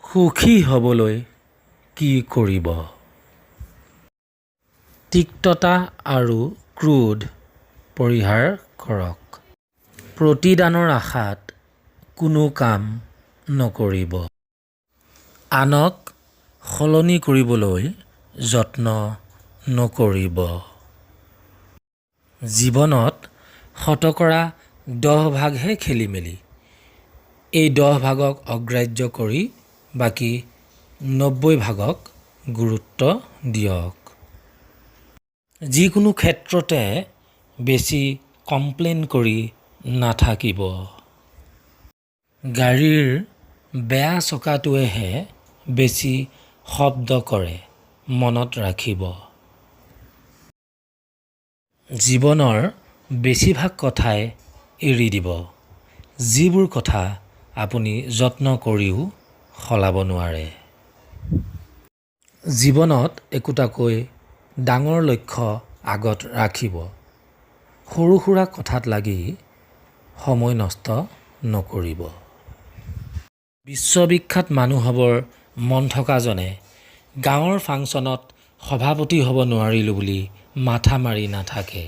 সুখী হ'বলৈ কি কৰিব? তিক্ততা আৰু ক্ৰোধ পৰিহাৰ কৰক। প্ৰতিদানৰ আশাত কোনো কাম নকৰিব। আনক সলনি কৰিবলৈ যত্ন নকৰিব। জীৱনত 10%হে খেলিমেলি। এই 10%ক অগ্ৰাহ্য কৰি বাকী 90%ক গুৰুত্ব দিয়ক। যিকোনো ক্ষেত্ৰতে বেছি কমপ্লেইন কৰি নাথাকিব। গাড়ীৰ বেয়া চকাটোৱেহে বেছি শব্দ কৰে, মনত ৰাখিব। জীৱনৰ বেছিভাগ কথাই এৰি দিব, যিবোৰ কথা আপুনি যত্ন কৰিও সলাব নোৱাৰে। জীৱনত একোটাকৈ ডাঙৰ লক্ষ্য আগত ৰাখিব। সৰু সুৰা কথাত লাগি সময় নষ্ট নকৰিব। বিশ্ববিখ্যাত মানুহ হ'বৰ মন থকাজনে গাঁৱৰ ফাংচনত সভাপতি হ'ব নোৱাৰিলোঁ বুলি মাথা মাৰি নাথাকে।